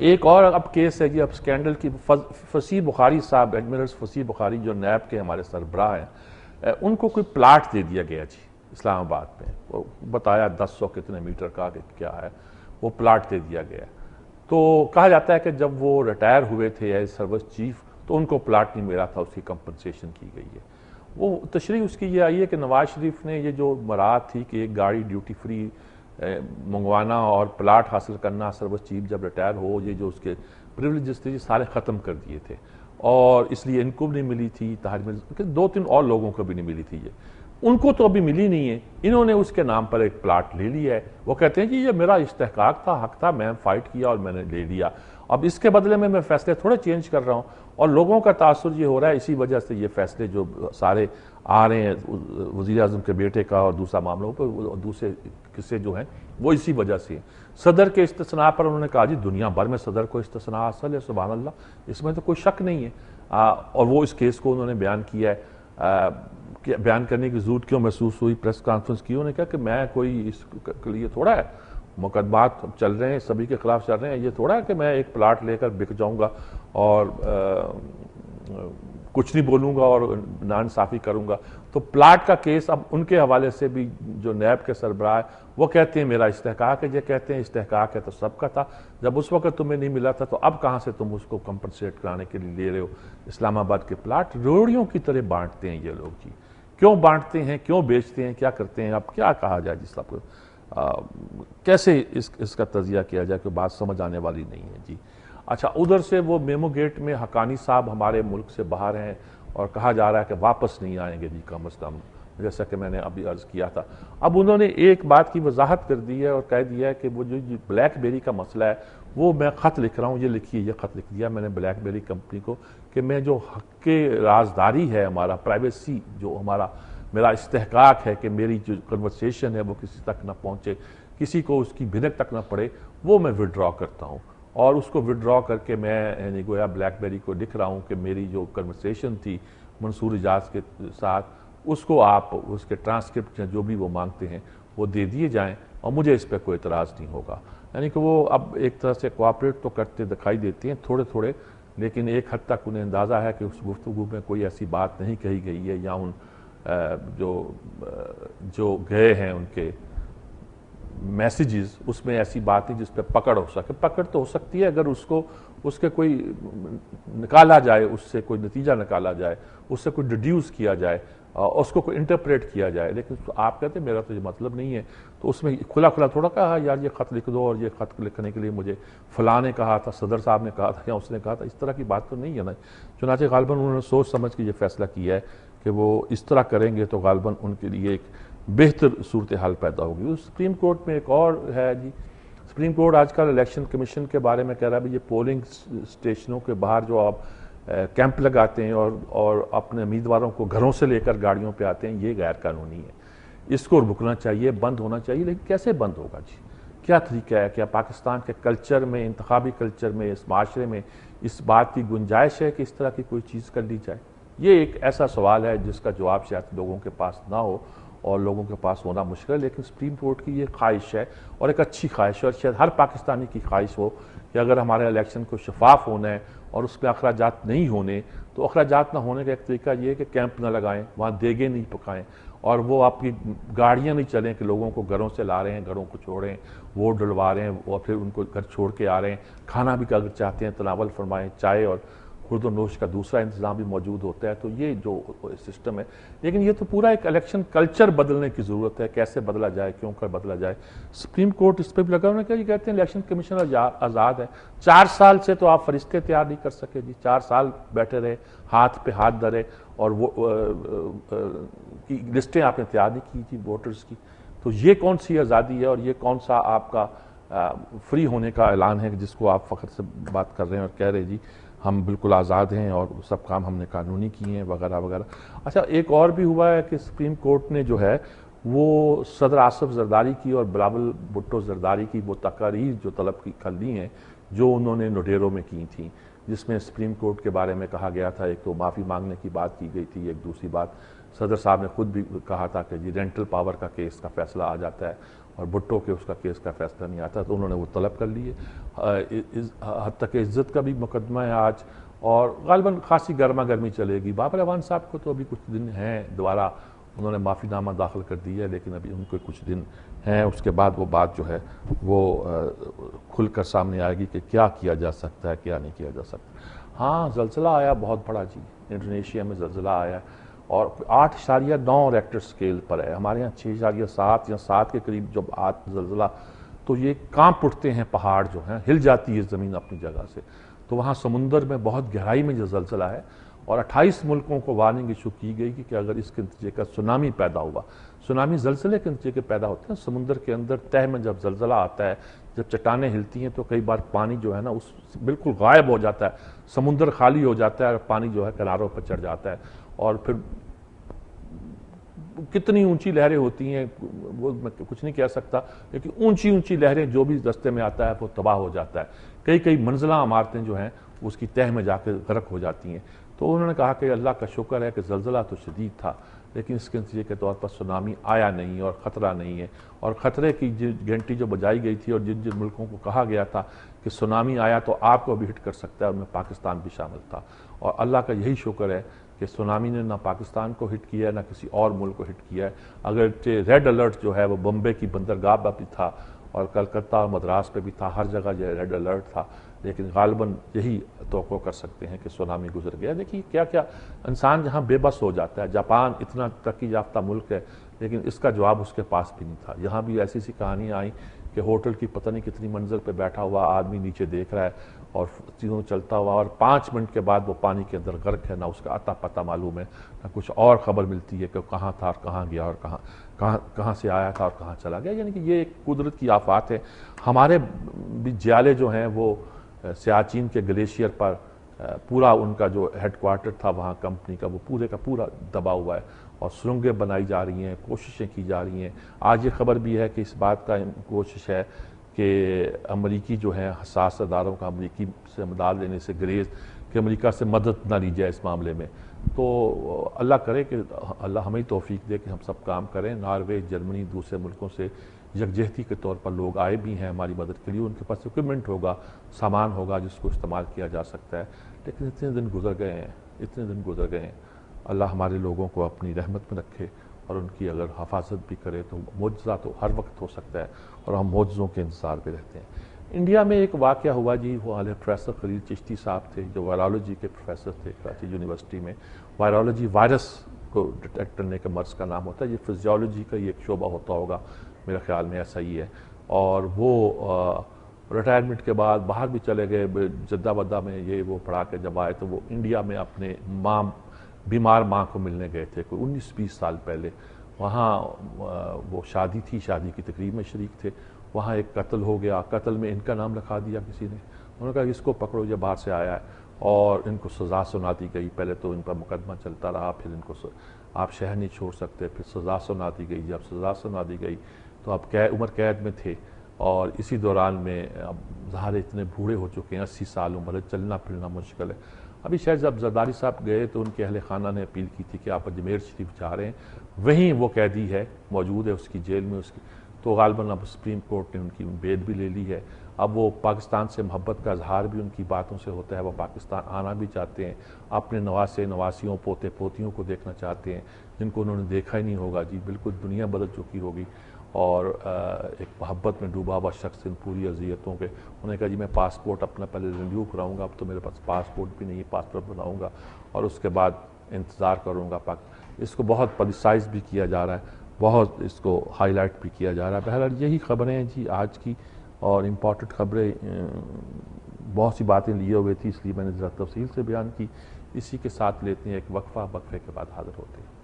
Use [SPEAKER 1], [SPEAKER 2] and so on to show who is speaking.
[SPEAKER 1] ایک اور اب کیس ہے جی، اب سکینڈل کی، فصیح بخاری صاحب، ایڈمرل فصیح بخاری جو نیب کے ہمارے سربراہ ہیں، ان کو کوئی پلاٹ دے دیا گیا جی اسلام آباد میں، وہ بتایا 1000 کتنے میٹر کا کہ کیا ہے، وہ پلاٹ دے دیا گیا. تو کہا جاتا ہے کہ جب وہ ریٹائر ہوئے تھے ایز سروس چیف تو ان کو پلاٹ نہیں ملا تھا، اس کی کمپنسیشن کی گئی ہے. وہ تشریح اس کی یہ آئی ہے کہ نواز شریف نے یہ جو مراد تھی کہ ایک گاڑی ڈیوٹی فری منگوانا اور پلاٹ حاصل کرنا سروس چیف جب ریٹائر ہو، یہ جو اس کے پریولیجز تھے یہ سارے ختم کر دیے تھے، اور اس لیے ان کو بھی نہیں ملی تھی، طاہر 2-3 اور لوگوں کو بھی نہیں ملی تھی. ان کو تو ابھی ملی نہیں ہے، انہوں نے اس کے نام پر ایک پلاٹ لے لیا ہے. وہ کہتے ہیں کہ یہ میرا استحقاق تھا، حق تھا، میں فائٹ کیا اور میں نے لے لیا، اب اس کے بدلے میں فیصلے تھوڑے چینج کر رہا ہوں. اور لوگوں کا تاثر یہ ہو رہا ہے، اسی وجہ سے یہ فیصلے جو سارے آ رہے ہیں وزیر اعظم کے بیٹے کا اور دوسرا معاملوں پر، دوسرے قصے جو ہیں وہ اسی وجہ سے ہیں. صدر کے استثناء پر انہوں نے کہا جی دنیا بھر میں صدر کو استثناء حاصل ہے، سبحان اللہ، اس میں تو کوئی شک نہیں ہے. اور وہ اس کیس کو انہوں نے بیان کیا ہے، کہ بیان کرنے کی ضرورت کیوں محسوس ہوئی، پریس کانفرنس کی، انہوں نے کہا کہ میں کوئی اس کے لیے تھوڑا ہے، مقدمات چل رہے ہیں، سبھی کے خلاف چل رہے ہیں، یہ تھوڑا ہے کہ میں ایک پلاٹ لے کر بک جاؤں گا اور کچھ نہیں بولوں گا اور ناانصافی کروں گا. تو پلاٹ کا کیس اب ان کے حوالے سے بھی جو نیب کے سربراہ ہے وہ کہتے ہیں میرا استحقاق ہے، یہ کہتے ہیں استحقاق ہے تو سب کا تھا، جب اس وقت تمہیں نہیں ملا تھا تو اب کہاں سے تم اس کو کمپنسیٹ کرانے کے لیے لے رہے ہو. اسلام آباد کے پلاٹ روڑیوں کی طرح بانٹتے ہیں یہ لوگ جی. کیوں بانٹتے ہیں، کیوں بیچتے ہیں، کیا کرتے ہیں، اب کیا کہا جائے جی صاحب کو، کیسے اس کا تجزیہ کیا جائے کہ بات سمجھ آنے والی نہیں ہے جی. اچھا، ادھر سے وہ میمو گیٹ میں حقانی صاحب ہمارے ملک سے باہر ہیں اور کہا جا رہا ہے کہ واپس نہیں آئیں گے جی کم از کم، جیسا کہ میں نے ابھی عرض کیا تھا. اب انہوں نے ایک بات کی وضاحت کر دی ہے اور کہہ دیا ہے کہ وہ جو بلیک بیری کا مسئلہ ہے وہ میں خط لکھ رہا ہوں، یہ لکھیے، یہ خط لکھ دیا میں نے بلیک بیری کمپنی کو کہ میں جو حق رازداری ہے، ہمارا پرائیویسی جو میرا استحقاق ہے کہ میری جو کنورسیشن ہے وہ کسی تک نہ پہنچے، کسی کو اس کی بھنک تک نہ پڑے، وہ میں وڈرا کرتا ہوں. اور اس کو وڈرا کر کے میں یعنی گویا بلیک بیری کو لکھ رہا ہوں کہ میری جو کنورسیشن تھی منصور اجاز کے ساتھ، اس کو آپ اس کے ٹرانسکرپٹ جو بھی وہ مانگتے ہیں وہ دے دیے جائیں اور مجھے اس پہ کوئی اعتراض نہیں ہوگا. یعنی کہ وہ اب ایک طرح سے کوآپریٹ تو کرتے دکھائی دیتے ہیں تھوڑے تھوڑے، لیکن ایک حد تک انہیں اندازہ ہے کہ اس گفتگو میں کوئی ایسی بات نہیں کہی گئی ہے، یا ان جو گئے ہیں ان کے میسیجز اس میں ایسی بات نہیں جس پہ پکڑ ہو سکے. پکڑ تو ہو سکتی ہے اگر اس کے کوئی نکالا جائے، اس سے کوئی نتیجہ نکالا جائے، اس سے کوئی ڈیڈیوس کیا جائے، اس کو کوئی انٹرپریٹ کیا جائے. لیکن آپ کہتے ہیں میرا تو یہ مطلب نہیں ہے، تو اس میں کھلا تھوڑا کہا یار یہ خط لکھ دو اور یہ خط لکھنے کے لیے مجھے فلاں نے کہا تھا، صدر صاحب نے کہا تھا یا اس نے کہا تھا، اس طرح کی بات تو نہیں ہے نا. چنانچہ غالباً انہوں نے سوچ سمجھ کے یہ فیصلہ کیا ہے کہ وہ اس طرح کریں گے تو غالباً ان کے لیے ایک بہتر صورتحال پیدا ہوگی. سپریم کورٹ میں ایک اور ہے جی، سپریم کورٹ آج کل الیکشن کمیشن کے بارے میں کہہ رہا ہے یہ پولنگ اسٹیشنوں کے باہر جو آپ کیمپ لگاتے ہیں اور اپنے امیدواروں کو گھروں سے لے کر گاڑیوں پہ آتے ہیں، یہ غیر قانونی ہے، اس کو رکنا چاہیے، بند ہونا چاہیے. لیکن کیسے بند ہوگا جی؟ کیا طریقہ ہے؟ کیا پاکستان کے کلچر میں، انتخابی کلچر میں، اس معاشرے میں اس بات کی گنجائش ہے کہ اس طرح کی کوئی چیز کر لی جائے؟ یہ ایک ایسا سوال ہے جس کا جواب شاید لوگوں کے پاس نہ ہو اور لوگوں کے پاس ہونا مشکل ہے، لیکن سپریم کورٹ کی یہ خواہش ہے اور ایک اچھی خواہش ہے، اور شاید ہر پاکستانی کی خواہش ہو کہ اگر ہمارے الیکشن کو شفاف ہونا ہے اور اس پہ اخراجات نہیں ہونے، تو اخراجات نہ ہونے کا ایک طریقہ یہ ہے کہ کیمپ نہ لگائیں، وہاں دیگیں نہیں پکائیں، اور وہ آپ کی گاڑیاں نہیں چلیں کہ لوگوں کو گھروں سے لا رہے ہیں، گھروں کو چھوڑ رہے ہیں، ووٹ ڈلوا رہے ہیں اور پھر ان کو گھر چھوڑ کے آ رہے ہیں. کھانا بھی اگر چاہتے ہیں تناول فرمائیں، چائے اور خورد و نوش کا دوسرا انتظام بھی موجود ہوتا ہے. تو یہ جو سسٹم ہے، لیکن یہ تو پورا ایک الیکشن کلچر بدلنے کی ضرورت ہے. کیسے بدلا جائے، کیوں کر بدلا جائے؟ سپریم کورٹ اس پہ بھی لگا ہونا کہ یہ کہتے ہیں الیکشن کمیشن آزاد ہے. 4 سال سے تو آپ فرشتے تیار نہیں کر سکے جی، 4 سال بیٹھے رہے، ہاتھ پہ ہاتھ دھرے اور وہ کی لسٹیں آپ نے تیار نہیں کی تھی ووٹرز کی. تو یہ کون سی آزادی ہے اور یہ کون سا آپ کا فری ہونے کا اعلان ہے جس کو آپ فخر سے بات کر رہے ہیں اور کہہ رہے جی ہم بالکل آزاد ہیں اور سب کام ہم نے قانونی کیے ہیں وغیرہ وغیرہ. اچھا، ایک اور بھی ہوا ہے کہ سپریم کورٹ نے جو ہے وہ صدر آصف زرداری کی اور بلاول بھٹو زرداری کی وہ تقاریر جو طلب کی کر لی ہیں جو انہوں نے نوڈیرو میں کی تھیں، جس میں سپریم کورٹ کے بارے میں کہا گیا تھا، ایک تو معافی مانگنے کی بات کی گئی تھی، ایک دوسری بات صدر صاحب نے خود بھی کہا تھا کہ جی رینٹل پاور کا کیس کا فیصلہ آ جاتا ہے اور بھٹو کے اس کا کیس کا فیصلہ نہیں آتا تو انہوں نے وہ طلب کر لیے. حد تک عزت کا بھی مقدمہ ہے آج اور غالباً خاصی گرما گرمی چلے گی. بابر اعوان صاحب کو تو ابھی کچھ دن ہیں, دوبارہ انہوں نے معافی نامہ داخل کر دیا ہے, لیکن ابھی ان کو کچھ دن ہیں. اس کے بعد وہ بات جو ہے وہ کھل کر سامنے آئے گی کہ کیا کیا جا سکتا ہے, کیا نہیں کیا جا سکتا. ہاں زلزلہ آیا بہت بڑا جی, انڈونیشیا میں زلزلہ آیا اور 8.9 ریکٹر سکیل پر ہے. ہمارے یہاں 6.7 یا 7 کے قریب جب زلزلہ تو یہ کانپ اٹھتے ہیں پہاڑ جو ہیں, ہل جاتی ہے زمین اپنی جگہ سے. تو وہاں سمندر میں بہت گہرائی میں جو زلزلہ ہے اور 28 ملکوں کو وارننگ ایشو کی گئی کہ اگر اس کے نتیجے کا سونامی پیدا ہوا. سونامی زلزلے کے نتیجے کے پیدا ہوتے ہیں سمندر کے اندر تہ میں. جب زلزلہ آتا ہے, جب چٹانیں ہلتی ہیں تو کئی بار پانی جو ہے نا اس بالکل غائب ہو جاتا ہے, سمندر خالی ہو جاتا ہے اور پانی جو ہے کناروں پر چڑھ جاتا ہے. اور پھر کتنی اونچی لہریں ہوتی ہیں وہ میں کچھ نہیں کہہ سکتا, لیکن اونچی اونچی لہریں جو بھی رستے میں آتا ہے وہ تباہ ہو جاتا ہے. کئی منزلہ عمارتیں جو ہیں اس کی تہ میں جا کے غرق ہو جاتی ہیں. تو انہوں نے کہا کہ اللہ کا شکر ہے کہ زلزلہ تو شدید تھا لیکن اس کے نتیجے کے طور پر سونامی آیا نہیں اور خطرہ نہیں ہے. اور خطرے کی گھنٹی جو بجائی گئی تھی اور جن ملکوں کو کہا گیا تھا کہ سونامی آیا تو آپ کو بھی ہٹ کر سکتا ہے, ان میں پاکستان بھی شامل تھا. اور اللہ کا یہی شکر ہے کہ سونامی نے نہ پاکستان کو ہٹ کیا ہے نہ کسی اور ملک کو ہٹ کیا ہے. اگرچہ ریڈ الرٹ جو ہے وہ بمبے کی بندرگاہ پر بھی تھا اور کلکتہ اور مدراس پہ بھی تھا, ہر جگہ جو ریڈ الرٹ تھا, لیکن غالباً یہی توقع کر سکتے ہیں کہ سونامی گزر گیا. دیکھیے کیا کیا انسان جہاں بے بس ہو جاتا ہے. جاپان اتنا ترقی یافتہ ملک ہے لیکن اس کا جواب اس کے پاس بھی نہیں تھا. یہاں بھی ایسی سی کہانیاں آئیں کہ ہوٹل کی پتہ نہیں کتنی منزل پہ بیٹھا ہوا آدمی نیچے دیکھ رہا ہے اور چیزوں چلتا ہوا اور 5 منٹ کے بعد وہ پانی کے اندر غرق ہے, نہ اس کا عطا پتہ معلوم ہے نہ کچھ اور خبر ملتی ہے کہ کہاں تھا اور کہاں گیا اور کہاں سے آیا تھا اور کہاں چلا گیا. یعنی کہ یہ ایک قدرت کی آفات ہے. ہمارے بھی جیالے جو ہیں وہ سیاچین کے گلیشیئر پر پورا ان کا جو ہیڈ کوارٹر تھا وہاں کمپنی کا وہ پورے کا پورا دبا ہوا ہے اور سرنگیں بنائی جا رہی ہیں, کوششیں کی جا رہی ہیں. آج یہ خبر بھی ہے کہ اس بات کا کوشش ہے کہ امریکی جو ہیں حساس اداروں کا امریکی سے امداد لینے سے گریز کہ امریکہ سے مدد نہ لی جائے اس معاملے میں. تو اللہ کرے کہ اللہ ہمیں توفیق دے کہ ہم سب کام کریں. ناروے, جرمنی, دوسرے ملکوں سے یکجہتی کے طور پر لوگ آئے بھی ہیں ہماری مدد کے لیے. ان کے پاس اکوپمنٹ ہوگا, سامان ہوگا جس کو استعمال کیا جا سکتا ہے. لیکن اتنے دن گزر گئے ہیں. اللہ ہمارے لوگوں کو اپنی رحمت میں رکھے اور ان کی اگر حفاظت بھی کرے تو معجزہ تو ہر وقت ہو سکتا ہے اور ہم معجزوں کے انتظار پہ رہتے ہیں. انڈیا میں ایک واقعہ ہوا جی, وہ پروفیسر خلیل چشتی صاحب تھے جو وائرالوجی کے پروفیسر تھے کراچی یونیورسٹی میں. وائرالوجی وائرس کو ڈیٹیکٹ کرنے کے مرض کا نام ہوتا ہے. یہ فزیولوجی کا یہ ایک شعبہ ہوتا ہوگا, میرے خیال میں ایسا ہی ہے. اور وہ ریٹائرمنٹ کے بعد باہر بھی چلے گئے, جدہ بدہ میں یہ وہ پڑھا کے جب آئے تو وہ انڈیا میں اپنے بیمار ماں کو ملنے گئے تھے کوئی 19-20 سال پہلے. وہاں وہ شادی تھی, شادی کی تقریب میں شریک تھے. وہاں ایک قتل ہو گیا, قتل میں ان کا نام لکھا دیا کسی نے. انہوں نے کہا اس کو پکڑو, یہ باہر سے آیا ہے, اور ان کو سزا سنا دی گئی. پہلے تو ان پر مقدمہ چلتا رہا, پھر ان کو آپ شہر نہیں چھوڑ سکتے, پھر سزا سنا دی گئی. جب سزا سنا دی گئی تو اب عمر قید میں تھے اور اسی دوران میں اب ظاہر اتنے بوڑھے ہو چکے ہیں, 80 سال عمر ہے, چلنا پھرنا مشکل ہے. ابھی شاید جب زرداری صاحب گئے تو ان کے اہل خانہ نے اپیل کی تھی کہ آپ اجمیر شریف جا رہے ہیں, وہیں وہ قیدی ہے موجود ہے اس کی جیل میں. اس کی تو غالباً اب سپریم کورٹ نے ان کی بیل بھی لے لی ہے. اب وہ پاکستان سے محبت کا اظہار بھی ان کی باتوں سے ہوتا ہے. وہ پاکستان آنا بھی چاہتے ہیں, اپنے نواسے نواسیوں پوتے پوتیوں کو دیکھنا چاہتے ہیں جن کو انہوں نے دیکھا ہی نہیں ہوگا. جی بالکل دنیا بدل چکی ہوگی اور ایک محبت میں ڈوبا ہوا شخص ان پوری اذیتوں کے. انہوں نے کہا جی میں پاسپورٹ اپنا پہلے رینیو کراؤں گا, اب تو میرے پاس پاسپورٹ بھی نہیں ہے, پاسپورٹ بناؤں گا اور اس کے بعد انتظار کروں گا. اس کو بہت پبلسائز بھی کیا جا رہا ہے, بہت اس کو ہائی لائٹ بھی کیا جا رہا ہے. بہرحال یہی خبریں ہیں جی آج کی, اور امپورٹنٹ خبریں بہت سی باتیں لیے ہوئے تھی اس لیے میں نے ذرا تفصیل سے بیان کی. اسی کے ساتھ لیتے ہیں ایک وقفہ, وقفے کے بعد حاضر ہوتے ہیں.